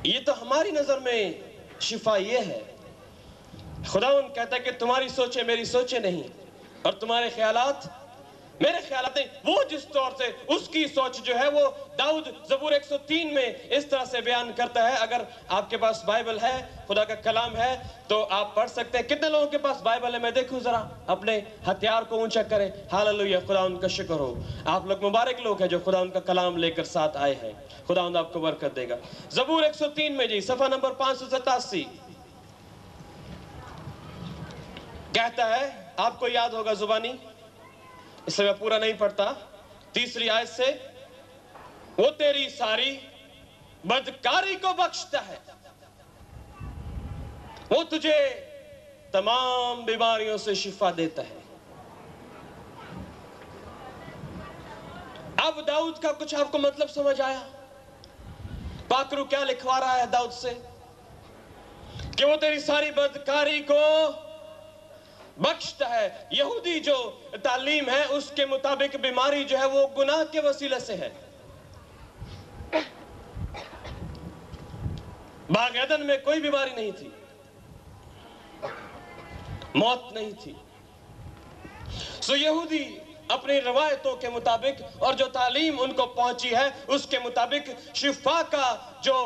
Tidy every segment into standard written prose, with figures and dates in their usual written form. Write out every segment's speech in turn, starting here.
یہ تو ہماری نظر میں شفا یہ ہے. خداوند کہتا ہے کہ تمہاری سوچیں میری سوچیں نہیں اور تمہارے خیالات میرے خیالات نہیں. وہ جس طور سے اس کی سوچ جو ہے وہ داؤد زبور 103 میں اس طرح سے بیان کرتا ہے. اگر آپ کے پاس بائبل ہے, خدا کا کلام ہے, تو آپ پڑھ سکتے ہیں. کتنے لوگوں کے پاس بائبل ہے؟ میں دیکھوں ذرا, اپنے ہتھیار کو اونچا کریں. ہاللویہ, خدا ان کا شکر ہو. آپ لوگ مبارک لوگ ہیں جو خدا ان کا کلام لے کر ساتھ آئے ہیں. خدا ان آپ کو برکت دے گا. زبور 103 میں جی صفحہ نمبر 587 کہتا ہے, آپ کو یاد ہوگا زبانی, اس لیے میں پورا نہیں پڑھتا. تیسری آیت سے, وہ تیری ساری بدکاری کو بخشتا ہے, وہ تجھے تمام بیماریوں سے شفا دیتا ہے. اب داؤد کا کچھ آپ کو مطلب سمجھ آیا؟ پاکرو کیا لکھوا رہا ہے داؤد سے کہ وہ تیری ساری بدکاری کو بخشتا ہے. یہودی جو تعلیم ہے اس کے مطابق بیماری جو ہے وہ گناہ کے وسیلے سے ہے. باغ عدن میں کوئی بیماری نہیں تھی, موت نہیں تھی. سو یہودی اپنی روایتوں کے مطابق اور جو تعلیم ان کو پہنچی ہے اس کے مطابق شفا کا جو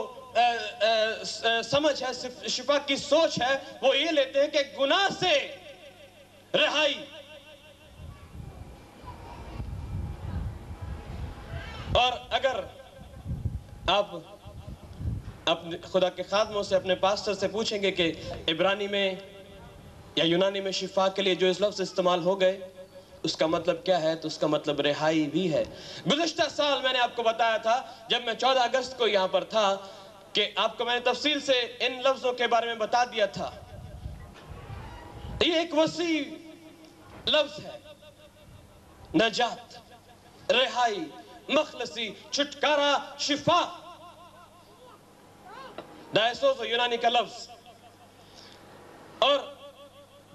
سمجھ ہے, شفا کی سوچ ہے, وہ یہ لیتے ہیں کہ گناہ سے رہائی. اور اگر آپ اپنے خدا کے خادموں سے, اپنے پاسٹر سے پوچھیں گے کہ عبرانی میں یا یونانی میں شفا کے لیے جو اس لفظ استعمال ہو گئے اس کا مطلب کیا ہے, تو اس کا مطلب رہائی بھی ہے. گزشتہ سال میں نے آپ کو بتایا تھا جب میں 14 اگست کو یہاں پر تھا کہ آپ کو میں نے تفصیل سے ان لفظوں کے بارے میں بتا دیا تھا. یہ ایک وسیع لفظ ہے, نجات, رہائی, مخلصی, چھٹکارا, شفا. ڈائسوس یونانی کا لفظ. اور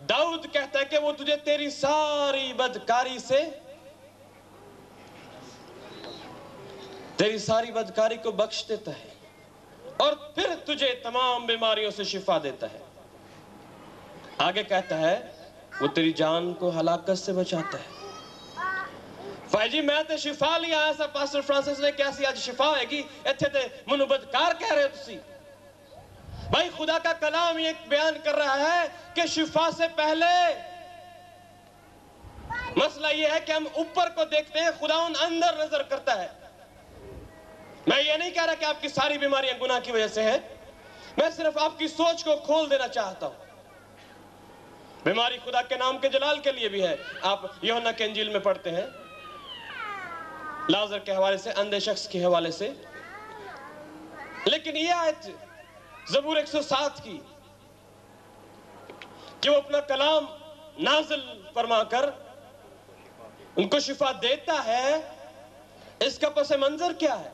داؤد کہتا ہے کہ وہ تجھے تیری ساری بدکاری سے, تیری ساری بدکاری کو بخش دیتا ہے اور پھر تجھے تمام بیماریوں سے شفا دیتا ہے. آگے کہتا ہے وہ تیری جان کو ہلاکت سے بچاتا ہے. بھائی جی میں تے شفا لیا ایسا پاسٹر فرانسس نے کیسی آج شفا ہے گی اتھے تے منو بدکار کہہ رہے ہو تسی. بھائی خدا کا کلام یہ بیان کر رہا ہے کہ شفا سے پہلے مسئلہ یہ ہے کہ ہم اوپر کو دیکھتے ہیں, خدا ان اندر نظر کرتا ہے. میں یہ نہیں کہہ رہا کہ آپ کی ساری بیماریاں گناہ کی وجہ سے ہیں, میں صرف آپ کی سوچ کو کھول دینا چاہتا ہوں. بیماری خدا کے نام کے جلال کے لیے بھی ہے. آپ یوحنا کے انجیل میں پڑھتے ہیں لازر کے حوالے سے, اندھے شخص کے حوالے سے. لیکن یہ آیت زبور 107 کی کہ وہ اپنا کلام نازل فرما کر ان کو شفا دیتا ہے, اس کا پس منظر کیا ہے؟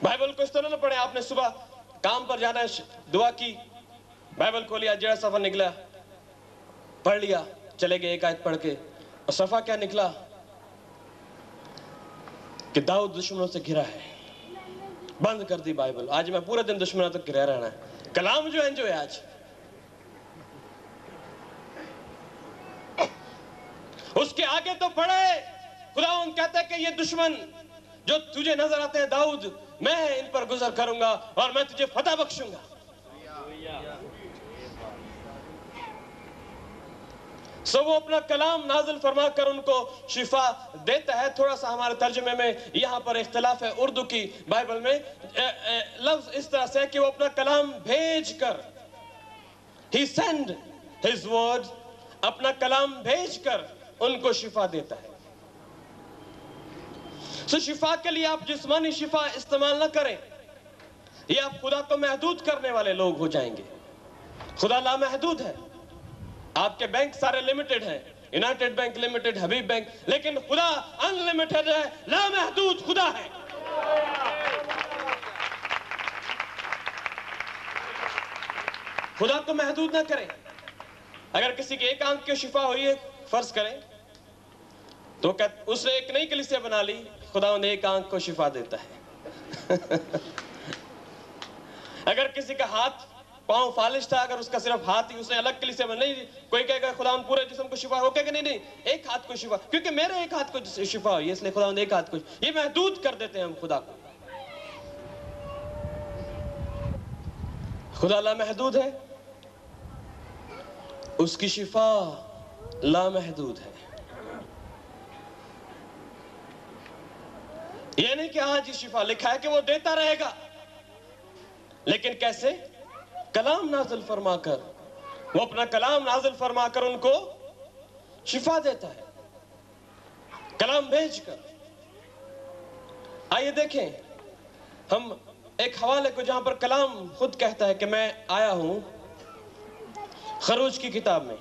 بائبل کو اس طرح نہ پڑھیں. آپ نے صبح کام پر جانا ہے, دعا کی, بائبل کو لیا, جڑا صفحہ نکلا پڑھ لیا, چلے گئے ایک آیت پڑھ کے, اور صفحہ کیا نکلا کہ داؤد دشمنوں سے گھرا ہے. بند کر دی بائبل. آج میں پورے دن دشمنوں تک گھرا رہنا ہے. کلام جو ہے جو ہے آج اس کے آگے تو پڑھے. خداوند کہتا ہے کہ یہ دشمن جو تجھے نظر آتے ہیں داؤد, میں ان پر گزر کروں گا اور میں تجھے فتح بخشوں گا. سو وہ اپنا کلام نازل فرما کر ان کو شفا دیتا ہے. تھوڑا سا ہمارے ترجمے میں یہاں پر اختلاف ہے. اردو کی بائبل میں لفظ اس طرح سے ہے کہ وہ اپنا کلام بھیج کر, He send His word, اپنا کلام بھیج کر ان کو شفا دیتا ہے. سو شفا کے لیے آپ جسمانی شفا استعمال نہ کریں, یہ آپ خدا کو محدود کرنے والے لوگ ہو جائیں گے. خدا لامحدود ہے. آپ کے بینک سارے لمیٹڈ ہیں, یونائٹڈ بینک لمیٹڈ, حبیب بینک, لیکن خدا ان لمیٹڈ ہے, لامحدود خدا ہے. خدا کو محدود نہ کریں. اگر کسی کی ایک آنکھ کی شفا ہوئی ہے فرض کریں تو اس نے ایک نئی کلیسیا بنا لی, خدا انہیں ایک آنکھ کو شفا دیتا ہے. اگر کسی کا ہاتھ پاؤں فالش تھا، اگر اس کا صرف ہاتھ ہی اس نے الگ کلیسیا میں نہیں، کوئی کہے گا خداوند پورے جسم کو شفا ہو، کہے گا نہیں ایک ہاتھ کو شفا، کیونکہ میرے ایک ہاتھ کو شفا ہوئی، اس لیے خداوند ایک ہاتھ کو، یہ محدود کر دیتے ہیں ہم خدا کو. خدا لامحدود ہے، اس کی شفا لامحدود ہے. یہ نہیں کہ ہاں جی شفا لکھا ہے کہ وہ دیتا رہے گا، لیکن کیسے؟ کلام نازل فرما کر، وہ اپنا کلام نازل فرما کر ان کو شفا دیتا ہے، کلام بھیج کر. آئیے دیکھیں ہم ایک حوالے کو جہاں پر کلام خود کہتا ہے کہ میں آیا ہوں. خروج کی کتاب میں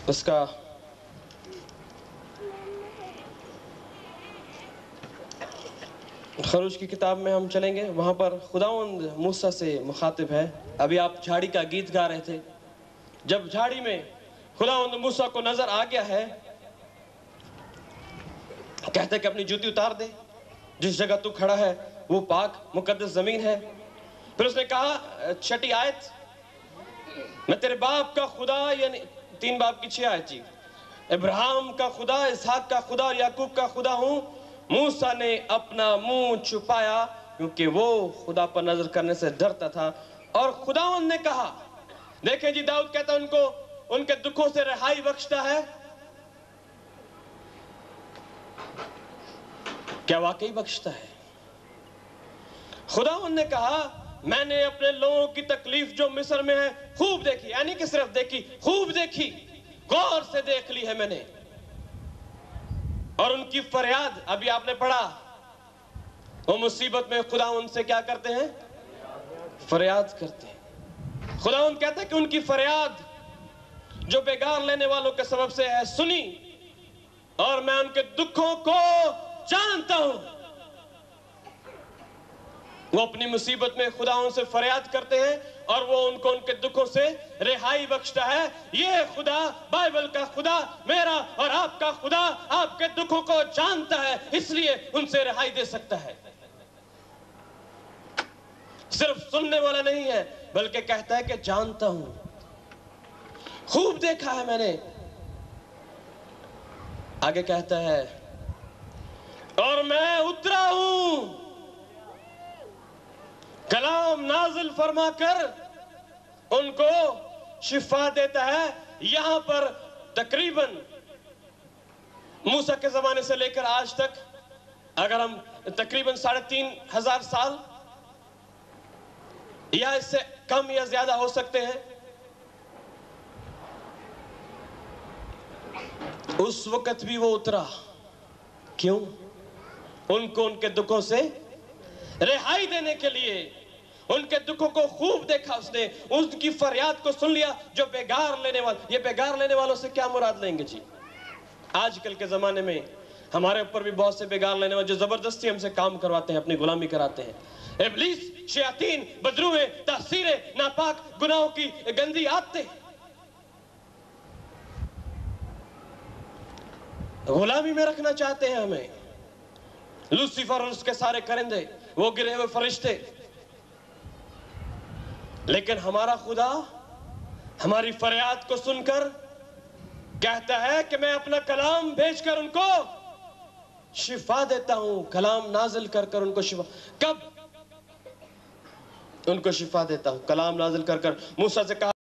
اس کا خروج کی کتاب میں ہم چلیں گے، وہاں پر خداوند موسیٰ سے مخاطب ہے. ابھی آپ جھاڑی کا گیت گا رہے تھے، جب جھاڑی میں خداوند موسیٰ کو نظر آ گیا ہے، کہتے کہ اپنی جوتی اتار دے، جس جگہ تو کھڑا ہے وہ پاک مقدس زمین ہے. پھر اس نے کہا 6 آیت، میں تیرے باپ کا خدا، یعنی 3 باپ کی 6 آیت جی، ابراہیم کا خدا، اسحاق کا خدا اور یعقوب کا خدا ہوں. موسیٰ نے اپنا منہ چھپایا کیونکہ وہ خدا پر نظر کرنے سے ڈرتا تھا. اور خداوند نے کہا، دیکھیں جی داؤد کہتا ان کو ان کے دکھوں سے رہائی بخشتا ہے. کیا واقعی بخشتا ہے؟ خداوند نے کہا میں نے اپنے لوگوں کی تکلیف جو مصر میں ہے خوب دیکھی، یعنی کہ صرف دیکھی، خوب دیکھی، غور سے دیکھ لی ہے میں نے. اور ان کی فریاد، ابھی آپ نے پڑھا، وہ مصیبت میں خداوند سے کیا کرتے ہیں؟ فریاد کرتے ہیں. خداوند کہتا ہے کہ ان کی فریاد جو بیگار لینے والوں کے سبب سے ہے سنی، اور میں ان کے دکھوں کو جانتا ہوں. وہ اپنی مصیبت میں خداوند سے فریاد کرتے ہیں اور وہ ان کو ان کے دکھوں سے رہائی بخشتا ہے. یہ خدا، بائبل کا خدا، میرا اور آپ کا خدا آپ کے دکھوں کو جانتا ہے، اس لیے ان سے رہائی دے سکتا ہے. صرف سننے والا نہیں ہے بلکہ کہتا ہے کہ جانتا ہوں، خوب دیکھا ہے میں نے. آگے کہتا ہے اور میں اترا ہوں، کلام نازل فرما کر ان کو شفا دیتا ہے. یہاں پر تقریباً موسیٰ کے زمانے سے لے کر آج تک اگر ہم تقریباً 3500 سال یا اس سے کم یا زیادہ ہو سکتے ہیں، اس وقت بھی وہ اترا. کیوں؟ ان کو ان کے دکھوں سے رہائی دینے کے لیے. ان کے دکھوں کو خوب دیکھا اس نے، ان کی فریاد کو سن لیا. جو بیگار لینے والے، یہ بیگار لینے والوں سے کیا مراد لیں گے جی؟ آج کل کے زمانے میں ہمارے اوپر بھی بہت سے بیگار لینے والے جو زبردستی ہم سے کام کرواتے ہیں، اپنی غلامی کراتے ہیں. ابلیس، شیاطین، بدروہیں، تاثیریں، ناپاک گناہوں کی گندی عادتیں، غلامی میں رکھنا چاہتے ہیں ہمیں. لوسیفر اور اس کے سارے کرندے، وہ گرے ہوئے فرشتے. لیکن ہمارا خدا ہماری فریاد کو سن کر کہتا ہے کہ میں اپنا کلام بھیج کر ان کو شفا دیتا ہوں. کلام نازل کر کر ان کو شفا. کب ان کو شفا دیتا ہوں؟ کلام نازل کر کر. موسیٰ سے کہا